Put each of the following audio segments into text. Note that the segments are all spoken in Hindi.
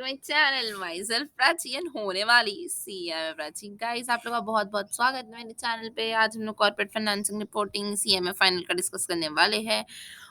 My channel my self Prachi and होने वाली सीएमए प्राची। गाइस आप लोग का बहुत बहुत स्वागत है मेरे चैनल पे। आज हम लोग corporate financing reporting CMA final का डिस्कस करने वाले हैं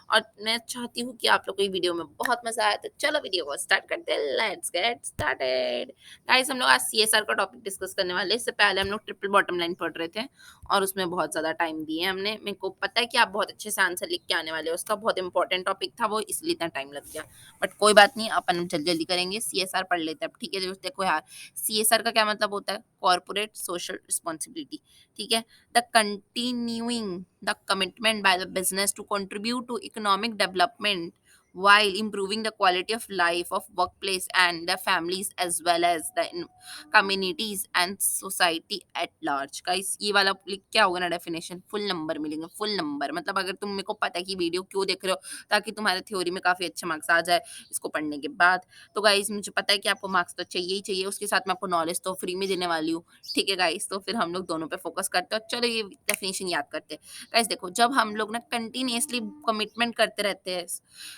और मैं चाहती हूँ कि आप लोग को ये वीडियो में बहुत मजा आए। तो चलो वीडियो को स्टार्ट करते हैं, लेट्स गेट स्टार्टेड। गाइस हम लोग आज सीएसआर का टॉपिक डिस्कस करने वाले हैं। इससे पहले हम लोग ट्रिपल बॉटम लाइन पढ़ रहे थे और उसमें बहुत ज्यादा टाइम दिए हमने। मेरे को पता है कि आप बहुत अच्छे से आंसर लिख के आने वाले हो, उसका बहुत इंपॉर्टेंट टॉपिक था वो, इसलिए इतना टाइम लग गया। बट कोई बात नहीं, अपन जल्दी जल्दी करेंगे। सीएसआर पढ़ लेते हैं अब, ठीक है। देखो यार, सीएसआर का क्या मतलब होता है? कॉर्पोरेट सोशल रिस्पॉन्सिबिलिटी, ठीक है। The continuing the commitment by the business to contribute to economic development while improving the quality of life of workplace and their families as well as the communities and society at large। Guys ये वाला लिख क्या होगा ना, डेफिनेशन फुल नंबर मिलेंगे। फुल नंबर मतलब अगर तुम, मेरे को पता है कि वीडियो क्यों देख रहे हो, ताकि तुम्हारे थ्योरी में काफी अच्छे मार्क्स आ जाए इसको पढ़ने के बाद। तो गाइस मुझे पता है कि आपको मार्क्स तो चाहिए ही चाहिए, उसके साथ मैं आपको नॉलेज तो फ्री में देने वाली हूँ, ठीक है गाइस। तो फिर हम लोग दोनों पे फोकस करते हैं। चलो ये डेफिनेशन याद करते हैं। गाइस देखो, जब हम लोग ना कंटिन्यूअसली कमिटमेंट करते रहते हैं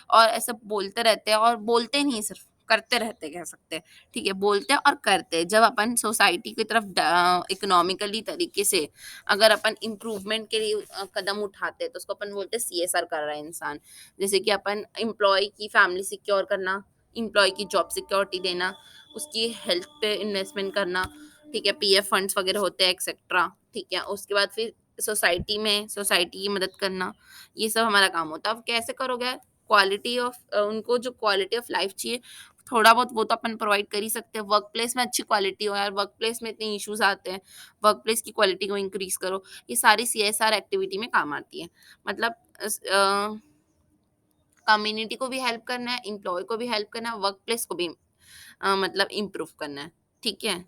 और ऐसे बोलते रहते हैं, और बोलते नहीं सिर्फ करते रहते कह सकते हैं, ठीक है। बोलते हैं और करते हैं। जब अपन सोसाइटी की तरफ इकोनॉमिकली तरीके से अगर अपन इम्प्रूवमेंट के लिए कदम उठाते हैं तो उसको अपन बोलते हैं सीएसआर कर रहा है इंसान। जैसे कि अपन एम्प्लॉय की फैमिली सिक्योर करना, एम्प्लॉय की जॉब सिक्योरिटी देना, उसकी हेल्थ पे इन्वेस्टमेंट करना, ठीक है। पीएफ फंड्स वगैरह होते हैं एक्सेट्रा, ठीक है। उसके बाद फिर सोसाइटी में सोसाइटी की मदद करना, ये सब हमारा काम होता है। अब कैसे करोगे? क्वालिटी ऑफ उनको जो क्वालिटी ऑफ लाइफ चाहिए थोड़ा बहुत वो तो अपन प्रोवाइड कर ही सकते हैं। वर्क प्लेस में अच्छी क्वालिटी हो यार, वर्क प्लेस में इतने इश्यूज आते हैं, वर्क प्लेस की क्वालिटी को इंक्रीज करो। ये सारी सीएसआर एक्टिविटी में काम आती है। मतलब कम्युनिटी को भी हेल्प करना है, एम्प्लॉय को भी हेल्प करना है, वर्क प्लेस को भी मतलब इम्प्रूव करना है, ठीक है।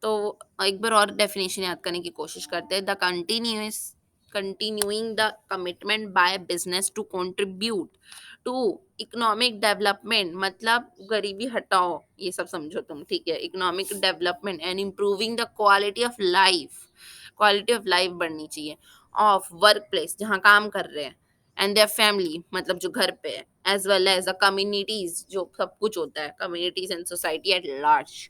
तो एक बार और डेफिनेशन याद करने की कोशिश करते हैं। The continuing the commitment by business to contribute to economic development, मतलब गरीबी हटाओ, ये सब समझो तुम, ठीक है। Economic development and improving the quality of life बढ़नी चाहिए ऑफ वर्क प्लेस जहाँ काम कर रहे हैं, एंड देयर फैमिली मतलब जो घर पे है, as well as the communities, जो सब कुछ होता है, communities and society at large,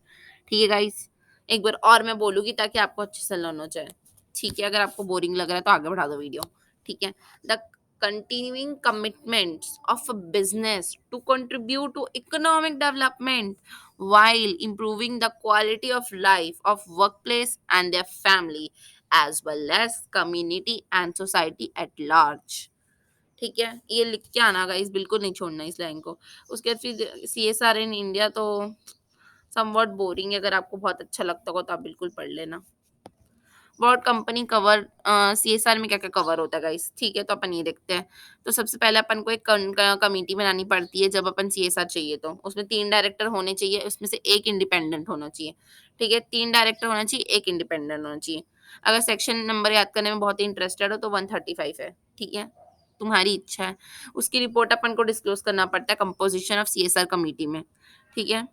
ठीक है गाइस। एक बार और मैं बोलूंगी ताकि आपको अच्छे से लर्न हो जाए, ठीक है। अगर आपको बोरिंग लग रहा है तो आगे बढ़ा दो वीडियो, ठीक है। The continuing commitments of a business to contribute to economic development while improving the quality of life of workplace and their family as well as community and society at large, ठीक है। ये लिख के आना गाइस, बिल्कुल नहीं छोड़ना इस लाइन को। उसके बाद फिर सीएसआर इन इंडिया तो समवॉट बोरिंग है, अगर आपको बहुत अच्छा लगता होगा तो आप बिल्कुल पढ़ लेना। व्हाट कंपनी कवर, सीएसआर में क्या क्या कवर होता है गाइस, ठीक है। तो अपन ये देखते हैं। तो सबसे पहले अपन को एक कमेटी बनानी पड़ती है जब अपन सीएसआर चाहिए। तो उसमें 3 डायरेक्टर होने चाहिए, उसमें से 1 इंडिपेंडेंट होना चाहिए, ठीक है। 3 डायरेक्टर होना चाहिए, 1 इंडिपेंडेंट होना चाहिए। अगर सेक्शन नंबर याद करने में बहुत ही इंटरेस्टेड हो तो 135 है, ठीक है। तुम्हारी इच्छा है। उसकी रिपोर्ट अपन को डिस्क्लोज करना पड़ता है कंपोजिशन ऑफ सीएसआर कमेटी में, ठीक है।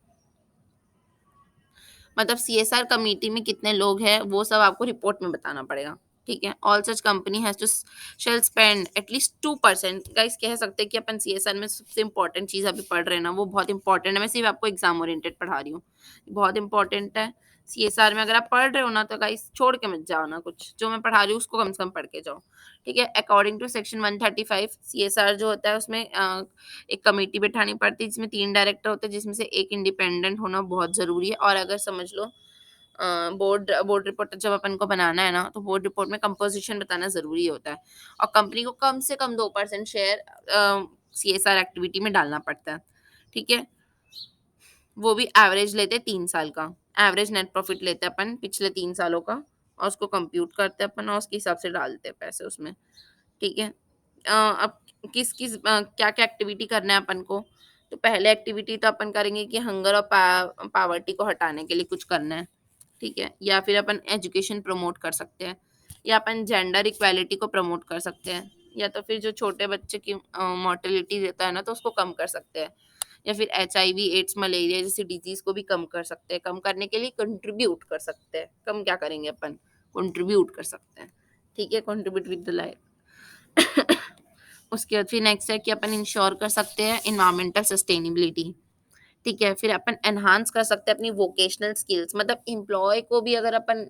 मतलब सीएसआर कमेटी में कितने लोग हैं वो सब आपको रिपोर्ट में बताना पड़ेगा, ठीक है। All such company has to shell spend at least 2%। Guys कह सकते हैं कि अपन सीएसआर में सबसे इंपॉर्टेंट चीज अभी पढ़ रहे हैं ना, वो बहुत इंपॉर्टेंट है। मैं सिर्फ आपको एग्जाम ओरिएंटेड पढ़ा रही हूँ, बहुत इंपॉर्टेंट है। सीएसआर में अगर आप पढ़ रहे हो ना तो गाइस छोड़ के मत जाओ ना, कुछ जो मैं पढ़ा रही हूँ उसको कम से कम पढ़ के जाओ, ठीक है। अकॉर्डिंग टू सेक्शन 135 सीएसआर जो होता है उसमें एक कमेटी बैठानी पड़ती है जिसमें 3 डायरेक्टर होते हैं, जिसमें से 1 इंडिपेंडेंट होना बहुत ज़रूरी है। और अगर समझ लो बोर्ड रिपोर्ट जब अपन को बनाना है ना तो बोर्ड रिपोर्ट में कंपोजिशन बताना ज़रूरी होता है। और कंपनी को कम से कम 2% शेयर सीएसआर एक्टिविटी में डालना पड़ता है, ठीक है। वो भी एवरेज लेते हैं 3 साल का, एवरेज नेट प्रॉफिट लेते हैं अपन पिछले 3 सालों का, और उसको कंप्यूट करते हैं अपन और उसके हिसाब से डालते हैं पैसे उसमें, ठीक है। अब किस-किस क्या-क्या एक्टिविटी करना है अपन को, तो पहले एक्टिविटी तो अपन करेंगे कि हंगर और पॉवर्टी को हटाने के लिए कुछ करना है, ठीक है। या फिर अपन एजुकेशन प्रमोट कर सकते हैं, या अपन जेंडर इक्वालिटी को प्रमोट कर सकते हैं, या तो फिर जो छोटे बच्चे की मोर्टेलिटी रहता है ना तो उसको कम कर सकते हैं, या फिर एचआईवी एड्स मलेरिया जैसी डिजीज को भी कम कर सकते हैं। कम करने के लिए कंट्रीब्यूट कर सकते हैं। कम क्या करेंगे अपन, कंट्रीब्यूट कर सकते हैं, ठीक है। Contribute with the life. उसके बाद फिर नेक्स्ट है कि अपन इंश्योर कर सकते हैं इन्वायरमेंटल सस्टेनेबिलिटी, ठीक है? फिर अपन एनहांस कर सकते हैं अपनी वोकेशनल स्किल्स, मतलब एम्प्लॉयी को भी अगर अपन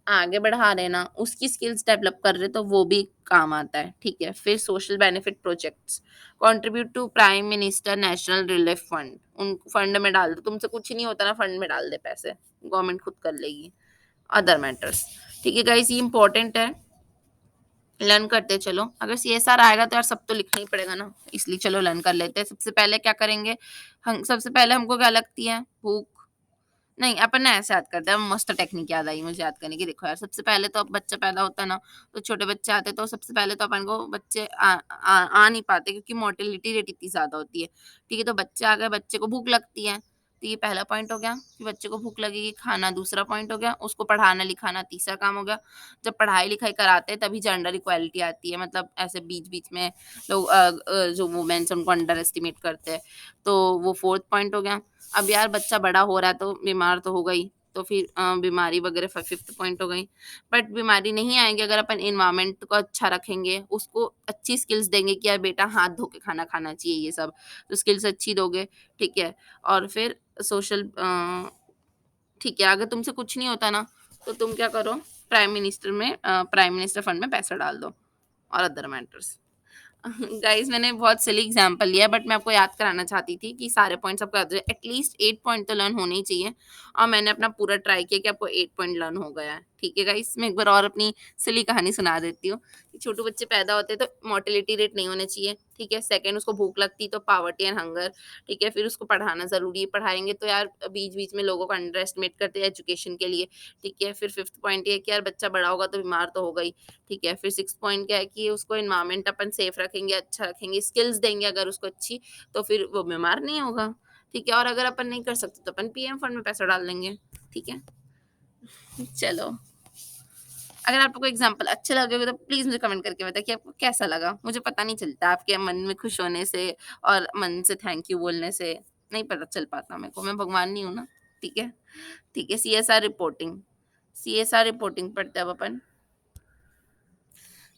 आगे बढ़ा रहे हैं ना, उसकी स्किल्स डेवलप कर रहे हैं, तो वो भी काम आता है, ठीक है? फिर social benefit projects, contribute to prime minister national relief fund, उन फंड में डाल दो, तुमसे कुछ नहीं होता ना, फंड में डाल दे पैसे, गवर्नमेंट खुद कर लेगी। अदर मैटर्स, ठीक है गाइस, ये इंपॉर्टेंट है, लर्न करते चलो। अगर सीएसआर आएगा तो यार सब तो लिखना ही पड़ेगा ना, इसलिए चलो लर्न कर लेते हैं। सबसे पहले क्या करेंगे, हम सबसे पहले हमको क्या लगती है, भूख। नहीं, अपन ना ऐसे याद करते हैं, मस्त टेक्निक याद आई मुझे याद करने की। देखो यार, सबसे पहले तो अब बच्चा पैदा होता है ना, तो छोटे बच्चे आते हैं, तो सबसे पहले तो अपन को बच्चे आ नहीं पाते, क्योंकि मोर्टेलिटी रेट इतनी ज़्यादा होती है। ठीक है, तो बच्चे आ गए, बच्चे को भूख लगती है, तो ये पहला पॉइंट हो गया कि बच्चे को भूख लगेगी, खाना दूसरा पॉइंट हो गया, उसको पढ़ाना लिखाना तीसरा काम हो गया। जब पढ़ाई लिखाई कराते हैं तभी जेंडर इक्वालिटी आती है, मतलब ऐसे बीच बीच में लोग जो वुमेन्स उनको अंडर एस्टिमेट करते हैं, तो वो फोर्थ पॉइंट हो गया। अब यार बच्चा बड़ा हो रहा है तो बीमार तो हो गई, तो फिर बीमारी वगैरह फिफ्थ पॉइंट हो गई। बट बीमारी नहीं आएगी अगर अपन इन्वायरमेंट को अच्छा रखेंगे, उसको अच्छी स्किल्स देंगे कि यार बेटा हाथ धो के खाना खाना चाहिए, ये सब तो स्किल्स अच्छी दोगे, ठीक है। और फिर सोशल, ठीक है, अगर तुमसे कुछ नहीं होता ना, तो तुम क्या करो, प्राइम मिनिस्टर फंड में पैसा डाल दो, और अदर मैटर्स। गाइस मैंने बहुत सिली एग्जांपल लिया, बट मैं आपको याद कराना चाहती थी कि सारे पॉइंट्स आपको याद रहे, एटलीस्ट 8 पॉइंट तो लर्न होने ही चाहिए। और मैंने अपना पूरा ट्राई किया कि आपको 8 पॉइंट लर्न हो गया है, ठीक है गाइस। मैं एक बार और अपनी सिली कहानी सुना देती हूँ कि छोटे बच्चे पैदा होते हैं तो मोर्टेलिटी रेट नहीं होना चाहिए, ठीक है। सेकंड, उसको भूख लगती तो पावर्टी एंड हंगर, ठीक है। फिर उसको पढ़ाना ज़रूरी है, पढ़ाएंगे तो यार बीच बीच में लोगों को अंडर एस्टिमेट करते हैं एजुकेशन के लिए, ठीक है। फिर फिफ्थ पॉइंट ये है कि यार बच्चा बड़ा होगा तो बीमार तो होगा ही, ठीक है। फिर सिक्स्थ पॉइंट क्या है कि उसको एनवायरनमेंट अपन सेफ रखेंगे, अच्छा रखेंगे, स्किल्स देंगे अगर उसको अच्छी, तो फिर वो बीमार नहीं होगा, ठीक है। और अगर अपन नहीं कर सकते तो अपन पीएम फंड में पैसा डाल देंगे, ठीक है। चलो, अगर आपको कोई एग्जांपल अच्छा लगे तो प्लीज मुझे कमेंट करके बताएं कि आपको कैसा लगा। मुझे पता नहीं चलता आपके मन में खुश होने से और मन से थैंक यू बोलने से नहीं पता चल पाता मेरे को, मैं भगवान नहीं हूँ ना, ठीक है। ठीक है, सीएसआर रिपोर्टिंग, सीएसआर रिपोर्टिंग पढ़ते हैं अब अपन।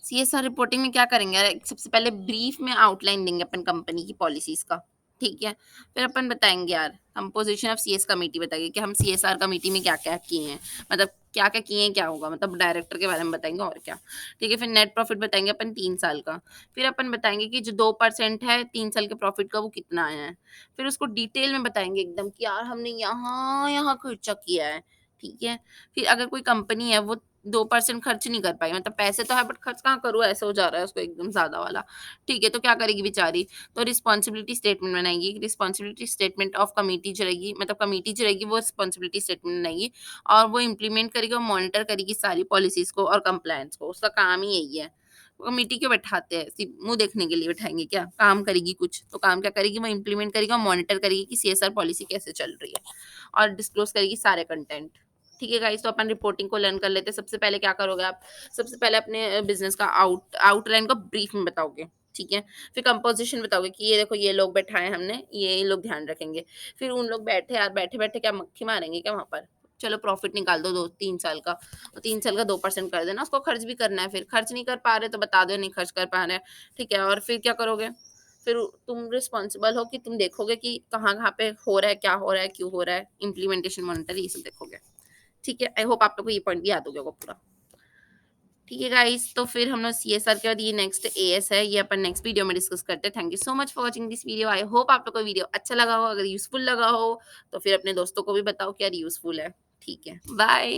सीएसआर रिपोर्टिंग में क्या करेंगे यार, सबसे पहले ब्रीफ में आउटलाइन देंगे अपन कंपनी की पॉलिसीज का, ठीक है। फिर अपन बताएंगे यार कंपोजिशन ऑफ सीएस कमेटी, बताएंगे कि हम सीएसआर कमेटी में क्या क्या किए हैं, मतलब क्या क्या किए हैं, क्या होगा, मतलब डायरेक्टर के बारे में बताएंगे और क्या, ठीक है। फिर नेट प्रॉफिट बताएंगे अपन 3 साल का। फिर अपन बताएंगे कि जो 2% है 3 साल के प्रॉफिट का वो कितना आया है। फिर उसको डिटेल में बताएंगे एकदम कि यार हमने यहाँ यहाँ खर्चा किया है, ठीक है। फिर अगर कोई कंपनी है वो 2% खर्च नहीं कर पाई, मतलब पैसे तो है बट खर्च कहाँ करूँ, ऐसा हो जा रहा है उसको एकदम ज़्यादा वाला, ठीक है। तो क्या करेगी बेचारी, तो रिस्पॉन्सिबिलिटी स्टेटमेंट बनाएगी, रिस्पॉन्सिबिलिटी स्टेटमेंट ऑफ कमिटी जो रहेगी, मतलब कमिटी जो रहेगी वो रिस्पॉन्सिबिलिटी स्टेटमेंट बनाएगी, और वो इम्प्लीमेंट करेगी और मॉनिटर करेगी सारी पॉलिसीज़ को और कंप्लायंस को, उसका काम ही यही है। कमिटी क्यों बैठाते हैं, सिर्फ मुँह देखने के लिए बैठाएँगे क्या, काम करेगी कुछ, तो काम क्या करेगी, वो इम्प्लीमेंट करेगी और मॉनिटर करेगी कि सीएसआर पॉलिसी कैसे चल रही है, और डिस्क्लोज़ करेगी सारे कंटेंट। ठीक है गाइस, तो अपन रिपोर्टिंग को लर्न कर लेते हैं। सबसे पहले क्या करोगे आप, सबसे पहले अपने बिजनेस का आउटलाइन को ब्रीफ में बताओगे, ठीक है। फिर कंपोजिशन बताओगे कि ये देखो ये लोग बैठाए हमने, ये लोग ध्यान रखेंगे। फिर उन लोग बैठे यार, बैठे बैठे क्या मक्खी मारेंगे क्या वहां पर, चलो प्रॉफिट निकाल दो 2-3 साल का, तो 3 साल का 2% कर देना, उसको खर्च भी करना है। फिर खर्च नहीं कर पा रहे तो बता दो नहीं खर्च कर पा रहे, ठीक है। और फिर क्या करोगे, फिर तुम रिस्पॉन्सिबल हो कि तुम देखोगे कि कहाँ कहाँ पे हो रहा है, क्या हो रहा है, क्यों हो रहा है, इम्प्लीमेंटेशन मॉनिटर ये सब देखोगे, ठीक है। आई होप आप लोग को ये पॉइंट भी याद हो गया होगा पूरा, ठीक है गाइस। तो फिर हम लोग सीएसआर के बाद ये नेक्स्ट एएस है, ये अपन नेक्स्ट वीडियो में डिस्कस करते हैं। Thank you so much for watching this video. I hope आप लोग को वीडियो अच्छा लगा हो, अगर यूजफुल लगा हो तो फिर अपने दोस्तों को भी बताओ कि यार यूजफुल है, ठीक है। बाय।